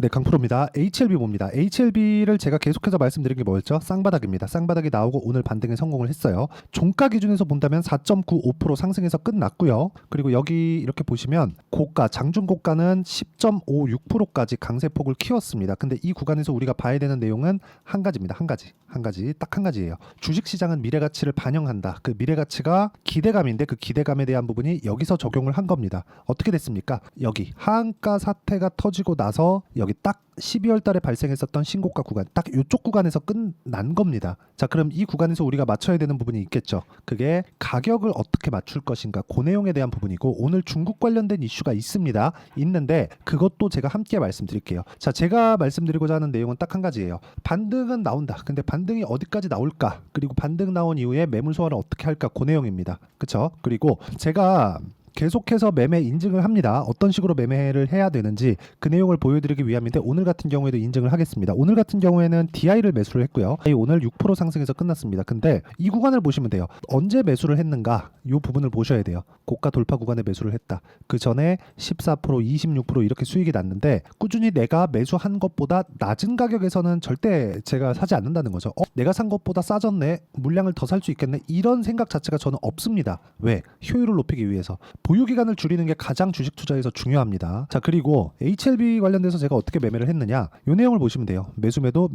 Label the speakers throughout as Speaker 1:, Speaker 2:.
Speaker 1: 네, 강프로입니다. HLB 봅니다. HLB를 제가 계속해서 말씀드린 게 뭐였죠? 쌍바닥입니다. 쌍바닥이 나오고 오늘 반등에 성공을 했어요. 종가 기준에서 본다면 4.95% 상승해서 끝났고요. 그리고 여기 이렇게 보시면 고가, 장중 고가는 10.56%까지 강세폭을 키웠습니다. 근데 이 구간에서 우리가 봐야 되는 내용은 한 가지입니다. 한 가지, 딱 한 가지예요. 주식시장은 미래가치를 반영한다. 그 미래가치가 기대감인데 그 기대감에 대한 부분이 여기서 적용을 한 겁니다. 어떻게 됐습니까? 여기 하한가 사태가 터지고 나서 여기 딱 12월 달에 발생했었던 신고가 구간, 딱 이쪽 구간에서 끝난 겁니다. 자, 그럼 이 구간에서 우리가 맞춰야 되는 부분이 있겠죠. 그게 가격을 어떻게 맞출 것인가, 그 내용에 대한 부분이고, 오늘 중국 관련된 이슈가 있는데 그것도 제가 함께 말씀드릴게요. 자, 제가 말씀드리고자 하는 내용은 딱 한 가지예요. 반등은 나온다. 근데 반등이 어디까지 나올까? 그리고 반등 나온 이후에 매물 소화를 어떻게 할까? 그 내용입니다. 그쵸? 그리고 제가 계속해서 매매 인증을 합니다. 어떤 식으로 매매를 해야 되는지 그 내용을 보여드리기 위함인데, 오늘 같은 경우에도 인증을 하겠습니다. 오늘 같은 경우에는 DI를 매수를 했고요. 오늘 6% 상승해서 끝났습니다. 근데 이 구간을 보시면 돼요. 언제 매수를 했는가? 이 부분을 보셔야 돼요. 고가 돌파 구간에 매수를 했다. 그 전에 14%, 26% 이렇게 수익이 났는데, 꾸준히 내가 매수한 것보다 낮은 가격에서는 절대 제가 사지 않는다는 거죠. 내가 산 것보다 싸졌네, 물량을 더 살 수 있겠네, 이런 생각 자체가 저는 없습니다. 왜? 효율을 높이기 위해서. 보유기간을 줄이는 게 가장 주식 투자에서 중요합니다. 자, 그리고 HLB 관련돼서 제가 어떻게 매매를 했느냐, 이 내용을 보시면 돼요. 매수매도,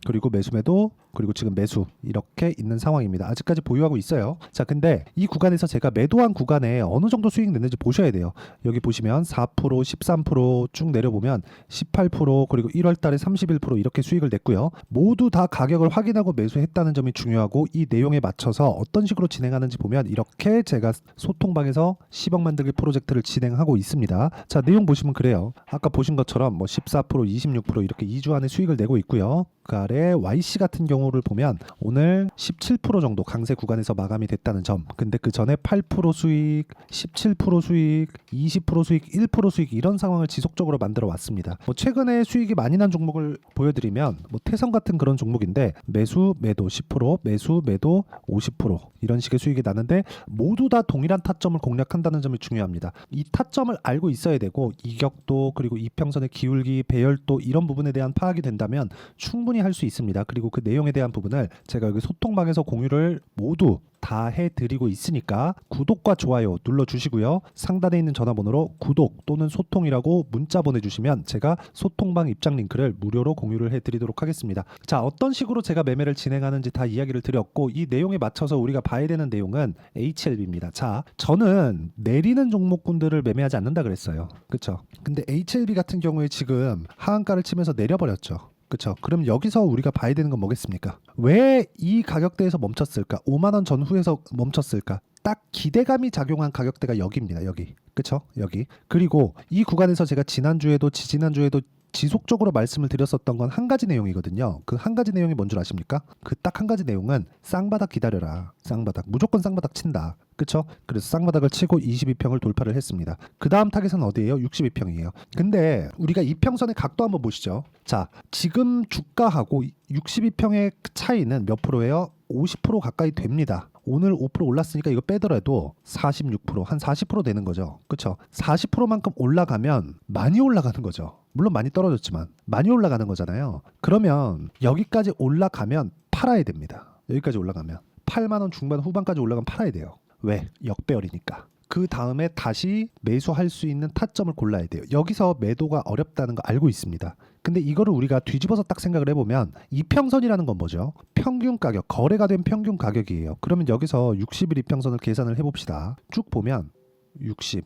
Speaker 1: 그리고 매수매도, 그리고 지금 매수, 이렇게 있는 상황입니다. 아직까지 보유하고 있어요. 자, 근데 이 구간에서 제가 매도한 구간에 어느 정도 수익 냈는지 보셔야 돼요. 여기 보시면 4%, 13% 쭉 내려보면 18%, 그리고 1월 달에 31% 이렇게 수익을 냈고요. 모두 다 가격을 확인하고 매수했다는 점이 중요하고, 이 내용에 맞춰서 어떤 식으로 진행하는지 보면 이렇게 제가 소통방에서 10억 만들기 프로젝트를 진행하고 있습니다. 자, 내용 보시면 그래요. 아까 보신 것처럼 14%, 26% 이렇게 2주 안에 수익을 내고 있고요. 그 아래 YC 같은 경우를 보면 오늘 17% 정도 강세 구간에서 마감이 됐다는 점. 근데 그 전에 8% 수익, 17% 수익, 20% 수익, 1% 수익, 이런 상황을 지속적으로 만들어 왔습니다. 최근에 수익이 많이 난 종목을 보여드리면 태성 같은 그런 종목인데, 매수 매도 10%, 매수 매도 50% 이런 식의 수익이 나는데, 모두 다 동일한 타점을 공략한다는 점이 중요합니다. 이 타점을 알고 있어야 되고, 이격도, 그리고 이평선의 기울기, 배열도, 이런 부분에 대한 파악이 된다면 충분히 할 수 있습니다. 그리고 그 내용에 대한 부분을 제가 여기 소통방에서 공유를 모두 다 해드리고 있으니까 구독과 좋아요 눌러주시고요. 상단에 있는 전화번호로 구독 또는 소통이라고 문자 보내주시면 제가 소통방 입장 링크를 무료로 공유를 해드리도록 하겠습니다. 자, 어떤 식으로 제가 매매를 진행하는지 다 이야기를 드렸고, 이 내용에 맞춰서 우리가 봐야 되는 내용은 HLB입니다. 자, 저는 내리는 종목군들을 매매하지 않는다 그랬어요. 그쵸? 근데 HLB 같은 경우에 지금 하한가를 치면서 내려버렸죠. 그렇죠. 그럼 여기서 우리가 봐야 되는 건 뭐겠습니까? 왜 이 가격대에서 멈췄을까? 5만 원 전후에서 멈췄을까? 딱 기대감이 작용한 가격대가 여기입니다. 여기. 그렇죠? 여기. 그리고 이 구간에서 제가 지난주에도 지지난주에도 지속적으로 말씀을 드렸었던 건 한 가지 내용이거든요. 그 한 가지 내용이 뭔 줄 아십니까? 그 딱 한 가지 내용은 쌍바닥 기다려라. 쌍바닥. 무조건 쌍바닥 친다. 그쵸? 그래서 쌍바닥을 치고 22평을 돌파를 했습니다. 그 다음 타겟은 어디예요? 62평이에요. 근데 우리가 이평선의 각도 한번 보시죠. 자, 지금 주가하고 62평의 차이는 몇 프로예요? 50% 가까이 됩니다. 오늘 5% 올랐으니까 이거 빼더라도 46%, 한 40% 되는 거죠. 그쵸? 40%만큼 올라가면 많이 올라가는 거죠. 물론 많이 떨어졌지만 많이 올라가는 거잖아요. 그러면 여기까지 올라가면 팔아야 됩니다. 여기까지 올라가면 8만 원 중반 후반까지 올라가면 팔아야 돼요. 왜? 역배열이니까. 그 다음에 다시 매수할 수 있는 타점을 골라야 돼요. 여기서 매도가 어렵다는 거 알고 있습니다. 근데 이거를 우리가 뒤집어서 딱 생각을 해보면, 이평선이라는 건 뭐죠? 평균 가격, 거래가 된 평균 가격이에요. 그러면 여기서 60일 이평선을 계산을 해봅시다. 쭉 보면 60.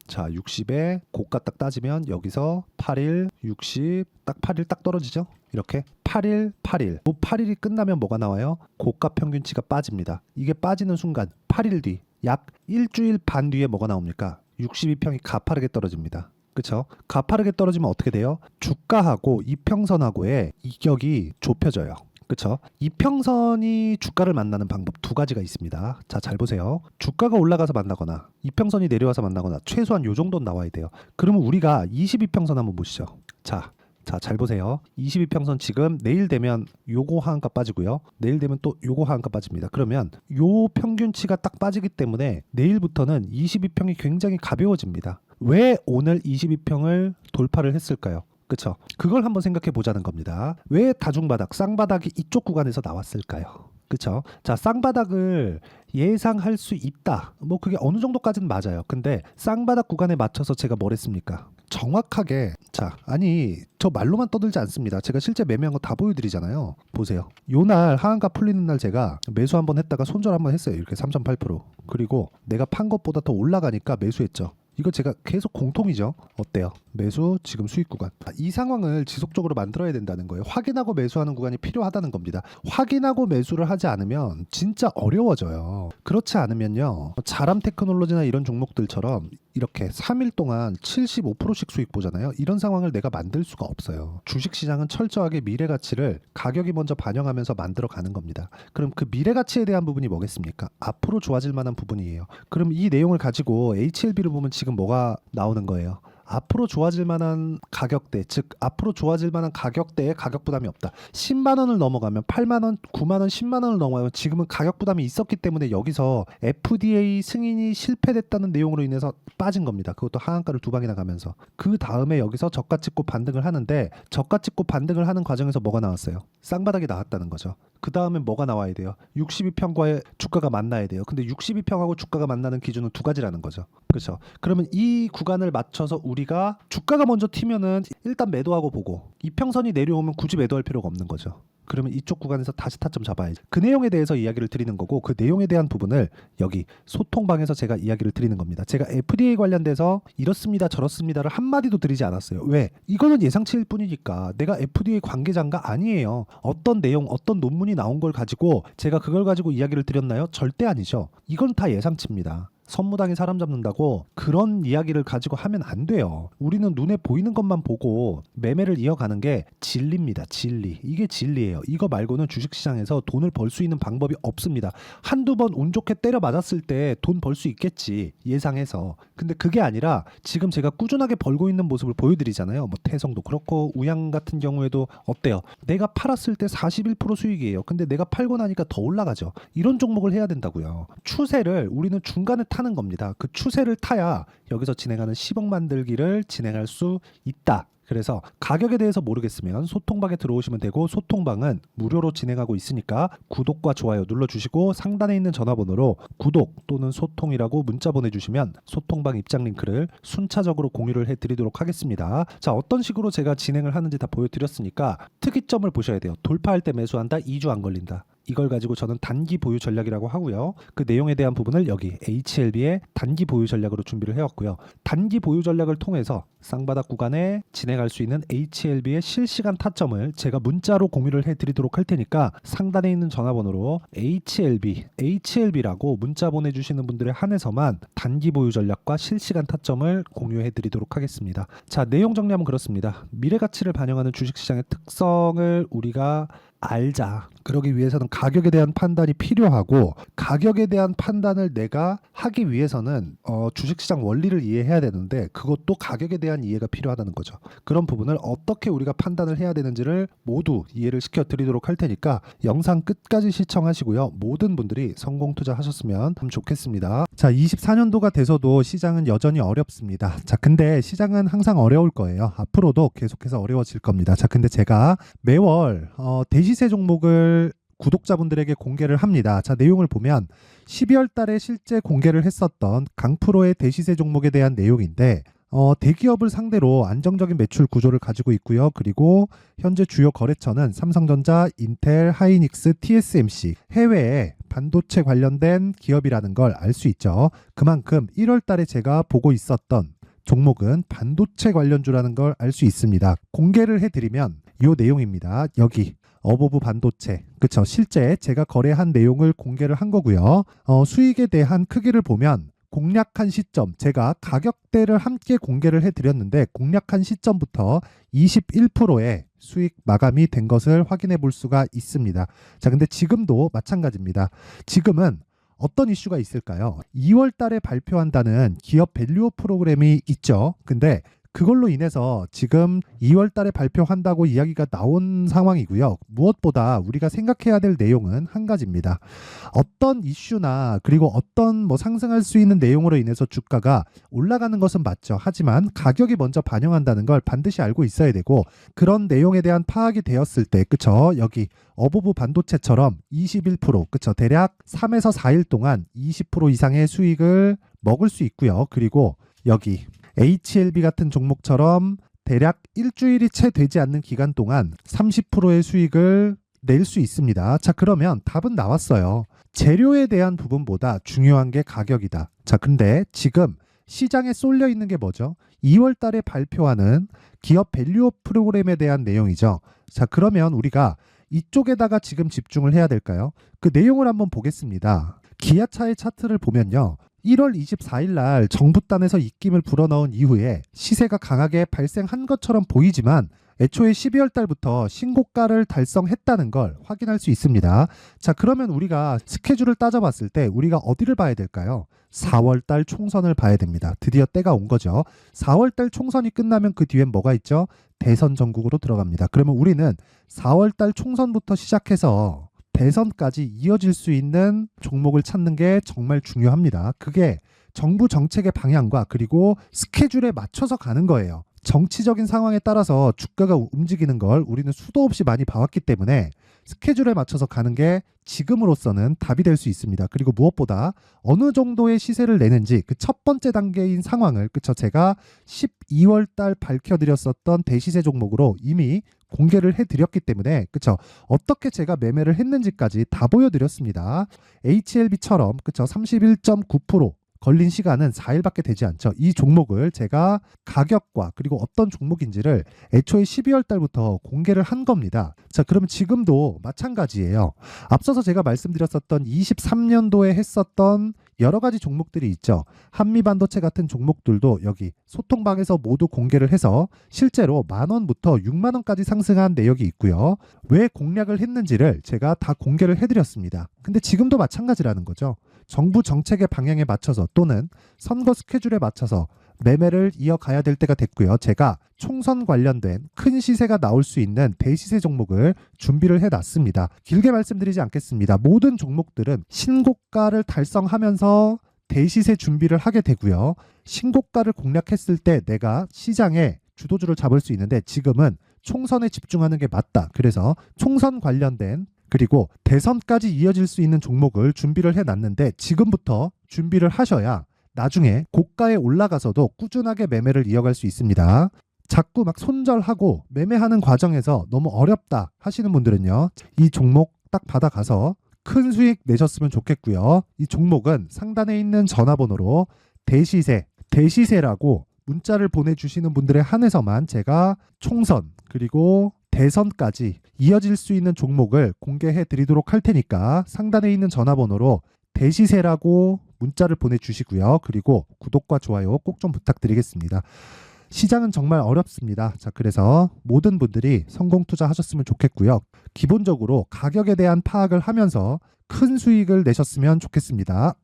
Speaker 1: 자, 60에 고가 딱 따지면 여기서 8일, 60, 딱 8일 딱 떨어지죠? 이렇게 8일, 8일. 8일이 끝나면 뭐가 나와요? 고가 평균치가 빠집니다. 이게 빠지는 순간 8일 뒤, 약 일주일 반 뒤에 뭐가 나옵니까? 62평이 가파르게 떨어집니다. 그렇죠? 가파르게 떨어지면 어떻게 돼요? 주가하고 이평선하고의 이격이 좁혀져요. 그렇죠? 이평선이 주가를 만나는 방법 두 가지가 있습니다. 자, 잘 보세요. 주가가 올라가서 만나거나 이평선이 내려와서 만나거나 최소한 요 정도는 나와야 돼요. 그러면 우리가 22평선 한번 보시죠. 자, 자, 잘 보세요. 22평선 지금 내일 되면 요거 하한가 빠지고요. 내일 되면 또 요거 하한가 빠집니다. 그러면 요 평균치가 딱 빠지기 때문에 내일부터는 22평이 굉장히 가벼워집니다. 왜 오늘 22평을 돌파를 했을까요? 그쵸? 그걸 한번 생각해 보자는 겁니다. 왜 다중바닥, 쌍바닥이 이쪽 구간에서 나왔을까요? 그쵸? 자, 쌍바닥을 예상할 수 있다. 뭐 그게 어느 정도까지는 맞아요. 근데 쌍바닥 구간에 맞춰서 제가 뭘 했습니까? 정확하게 자, 아니 저 말로만 떠들지 않습니다. 제가 실제 매매한 거 다 보여드리잖아요. 보세요. 요날 하한가 풀리는 날 제가 매수 한번 했다가 손절 한번 했어요. 이렇게 3.8%. 그리고 내가 판 것보다 더 올라가니까 매수했죠. 이거 제가 계속 공통이죠. 어때요? 매수, 지금 수익 구간. 이 상황을 지속적으로 만들어야 된다는 거예요. 확인하고 매수하는 구간이 필요하다는 겁니다. 확인하고 매수를 하지 않으면 진짜 어려워져요. 그렇지 않으면요. 자람 테크놀로지나 이런 종목들처럼 이렇게 3일 동안 75%씩 수익 보잖아요. 이런 상황을 내가 만들 수가 없어요. 주식시장은 철저하게 미래가치를 가격이 먼저 반영하면서 만들어 가는 겁니다. 그럼 그 미래가치에 대한 부분이 뭐겠습니까? 앞으로 좋아질 만한 부분이에요. 그럼 이 내용을 가지고 HLB를 보면 지금 뭐가 나오는 거예요? 앞으로 좋아질 만한 가격대, 즉 앞으로 좋아질 만한 가격대에 가격 부담이 없다. 10만 원을 넘어가면 8만 원, 9만 원, 10만 원을 넘어가면 지금은 가격 부담이 있었기 때문에 여기서 FDA 승인이 실패됐다는 내용으로 인해서 빠진 겁니다. 그것도 하한가를 두 방이나 가면서. 그 다음에 여기서 저가 찍고 반등을 하는데 저가 찍고 반등을 하는 과정에서 뭐가 나왔어요? 쌍바닥이 나왔다는 거죠. 그 다음에 뭐가 나와야 돼요? 62평과의 주가가 만나야 돼요. 근데 62평하고 주가가 만나는 기준은 두 가지라는 거죠. 그렇죠? 그러면 이 구간을 맞춰서 우리가 주가가 먼저 튀면은 일단 매도하고 보고 이평선이 내려오면 굳이 매도할 필요가 없는 거죠. 그러면 이쪽 구간에서 다시 타점 잡아야지. 그 내용에 대해서 이야기를 드리는 거고 그 내용에 대한 부분을 여기 소통방에서 제가 이야기를 드리는 겁니다. 제가 FDA 관련돼서 이렇습니다 저렇습니다를 한마디도 드리지 않았어요. 왜? 이거는 예상치일 뿐이니까. 내가 FDA 관계자인가? 아니에요. 어떤 내용 어떤 논문이 나온 걸 가지고 제가 그걸 가지고 이야기를 드렸나요? 절대 아니죠. 이건 다 예상치입니다. 선무당이 사람 잡는다고 그런 이야기를 가지고 하면 안 돼요. 우리는 눈에 보이는 것만 보고 매매를 이어가는 게 진리입니다. 진리. 이게 진리예요. 이거 말고는 주식시장에서 돈을 벌 수 있는 방법이 없습니다. 한두 번 운 좋게 때려 맞았을 때 돈 벌 수 있겠지. 예상해서. 근데 그게 아니라 지금 제가 꾸준하게 벌고 있는 모습을 보여드리잖아요. 뭐 태성도 그렇고 우양 같은 경우에도 어때요? 내가 팔았을 때 41% 수익이에요. 근데 내가 팔고 나니까 더 올라가죠. 이런 종목을 해야 된다고요. 추세를 우리는 중간에 타는 겁니다. 그 추세를 타야 여기서 진행하는 10억 만들기를 진행할 수 있다. 그래서 가격에 대해서 모르겠으면 소통방에 들어오시면 되고 소통방은 무료로 진행하고 있으니까 구독과 좋아요 눌러주시고 상단에 있는 전화번호로 구독 또는 소통이라고 문자 보내주시면 소통방 입장 링크를 순차적으로 공유를 해드리도록 하겠습니다. 자, 어떤 식으로 제가 진행을 하는지 다 보여드렸으니까 특이점을 보셔야 돼요. 돌파할 때 매수한다. 2주 안 걸린다. 이걸 가지고 저는 단기 보유 전략이라고 하고요. 그 내용에 대한 부분을 여기 HLB의 단기 보유 전략으로 준비를 해왔고요. 단기 보유 전략을 통해서 쌍바닥 구간에 진행할 수 있는 HLB의 실시간 타점을 제가 문자로 공유를 해드리도록 할 테니까 상단에 있는 전화번호로 HLB라고 문자 보내주시는 분들에 한해서만 단기 보유 전략과 실시간 타점을 공유해드리도록 하겠습니다. 자, 내용 정리하면 그렇습니다. 미래가치를 반영하는 주식시장의 특성을 우리가 알자. 그러기 위해서는 가격에 대한 판단이 필요하고 가격에 대한 판단을 내가 하기 위해서는 주식시장 원리를 이해해야 되는데 그것도 가격에 대한 이해가 필요하다는 거죠. 그런 부분을 어떻게 우리가 판단을 해야 되는지를 모두 이해를 시켜드리도록 할 테니까 영상 끝까지 시청하시고요. 모든 분들이 성공 투자하셨으면 참 좋겠습니다. 자, 24년도가 돼서도 시장은 여전히 어렵습니다. 자, 근데 시장은 항상 어려울 거예요. 앞으로도 계속해서 어려워질 겁니다. 자, 근데 제가 매월 대시세 종목을 구독자분들에게 공개를 합니다. 자, 내용을 보면 12월 달에 실제 공개를 했었던 강프로의 대시세 종목에 대한 내용인데 대기업을 상대로 안정적인 매출 구조를 가지고 있고요. 그리고 현재 주요 거래처는 삼성전자, 인텔, 하이닉스, TSMC, 해외에 반도체 관련된 기업이라는 걸 알 수 있죠. 그만큼 1월 달에 제가 보고 있었던 종목은 반도체 관련주라는 걸 알 수 있습니다. 공개를 해드리면 이 내용입니다. 여기 어보브 반도체, 그쵸? 실제 제가 거래한 내용을 공개를 한 거고요. 수익에 대한 크기를 보면 공략한 시점, 제가 가격대를 함께 공개를 해드렸는데 공략한 시점부터 21%의 수익 마감이 된 것을 확인해 볼 수가 있습니다. 자, 근데 지금도 마찬가지입니다. 지금은 어떤 이슈가 있을까요? 2월 달에 발표한다는 기업 밸류업 프로그램이 있죠. 근데 그걸로 인해서 지금 2월 달에 발표한다고 이야기가 나온 상황이고요. 무엇보다 우리가 생각해야 될 내용은 한 가지입니다. 어떤 이슈나 그리고 어떤 뭐 상승할 수 있는 내용으로 인해서 주가가 올라가는 것은 맞죠. 하지만 가격이 먼저 반영한다는 걸 반드시 알고 있어야 되고, 그런 내용에 대한 파악이 되었을 때, 그쵸? 여기 어부부 반도체처럼 21%, 그쵸? 대략 3에서 4일 동안 20% 이상의 수익을 먹을 수 있고요. 그리고 여기 HLB 같은 종목처럼 대략 일주일이 채 되지 않는 기간 동안 30%의 수익을 낼 수 있습니다. 자, 그러면 답은 나왔어요. 재료에 대한 부분보다 중요한 게 가격이다. 자, 근데 지금 시장에 쏠려 있는 게 뭐죠? 2월 달에 발표하는 기업 밸류업 프로그램에 대한 내용이죠. 자, 그러면 우리가 이쪽에다가 지금 집중을 해야 될까요? 그 내용을 한번 보겠습니다. 기아차의 차트를 보면요. 1월 24일 날 정부단에서 입김을 불어넣은 이후에 시세가 강하게 발생한 것처럼 보이지만 애초에 12월 달부터 신고가를 달성했다는 걸 확인할 수 있습니다. 자, 그러면 우리가 스케줄을 따져봤을 때 우리가 어디를 봐야 될까요? 4월 달 총선을 봐야 됩니다. 드디어 때가 온 거죠. 4월 달 총선이 끝나면 그 뒤엔 뭐가 있죠? 대선 전국으로 들어갑니다. 그러면 우리는 4월 달 총선부터 시작해서 대선까지 이어질 수 있는 종목을 찾는 게 정말 중요합니다. 그게 정부 정책의 방향과 그리고 스케줄에 맞춰서 가는 거예요. 정치적인 상황에 따라서 주가가 움직이는 걸 우리는 수도 없이 많이 봐왔기 때문에 스케줄에 맞춰서 가는 게 지금으로서는 답이 될 수 있습니다. 그리고 무엇보다 어느 정도의 시세를 내는지 그 첫 번째 단계인 상황을, 그쵸? 제가 12월 달 밝혀드렸었던 대시세 종목으로 이미 공개를 해드렸기 때문에, 그쵸? 어떻게 제가 매매를 했는지까지 다 보여드렸습니다. HLB처럼, 그쵸? 31.9% 걸린 시간은 4일밖에 되지 않죠. 이 종목을 제가 가격과 그리고 어떤 종목인지를 애초에 12월 달부터 공개를 한 겁니다. 자, 그러면 지금도 마찬가지예요. 앞서서 제가 말씀드렸었던 23년도에 했었던 여러 가지 종목들이 있죠. 한미반도체 같은 종목들도 여기 소통방에서 모두 공개를 해서 실제로 10,000원부터 60,000원까지 상승한 내역이 있고요. 왜 공략을 했는지를 제가 다 공개를 해드렸습니다. 근데 지금도 마찬가지라는 거죠. 정부 정책의 방향에 맞춰서 또는 선거 스케줄에 맞춰서 매매를 이어가야 될 때가 됐고요. 제가 총선 관련된 큰 시세가 나올 수 있는 대시세 종목을 준비를 해놨습니다. 길게 말씀드리지 않겠습니다. 모든 종목들은 신고가를 달성하면서 대시세 준비를 하게 되고요. 신고가를 공략했을 때 내가 시장에 주도주를 잡을 수 있는데 지금은 총선에 집중하는 게 맞다. 그래서 총선 관련된 그리고 대선까지 이어질 수 있는 종목을 준비를 해놨는데 지금부터 준비를 하셔야 나중에 고가에 올라가서도 꾸준하게 매매를 이어갈 수 있습니다. 자꾸 막 손절하고 매매하는 과정에서 너무 어렵다 하시는 분들은요. 이 종목 딱 받아가서 큰 수익 내셨으면 좋겠고요. 이 종목은 상단에 있는 전화번호로 대시세라고 문자를 보내주시는 분들에 한해서만 제가 총선 그리고 대선까지 이어질 수 있는 종목을 공개해 드리도록 할 테니까 상단에 있는 전화번호로 대시세라고 문자를 보내주시고요. 그리고 구독과 좋아요 꼭 좀 부탁드리겠습니다. 시장은 정말 어렵습니다. 자, 그래서 모든 분들이 성공 투자하셨으면 좋겠고요. 기본적으로 가격에 대한 파악을 하면서 큰 수익을 내셨으면 좋겠습니다.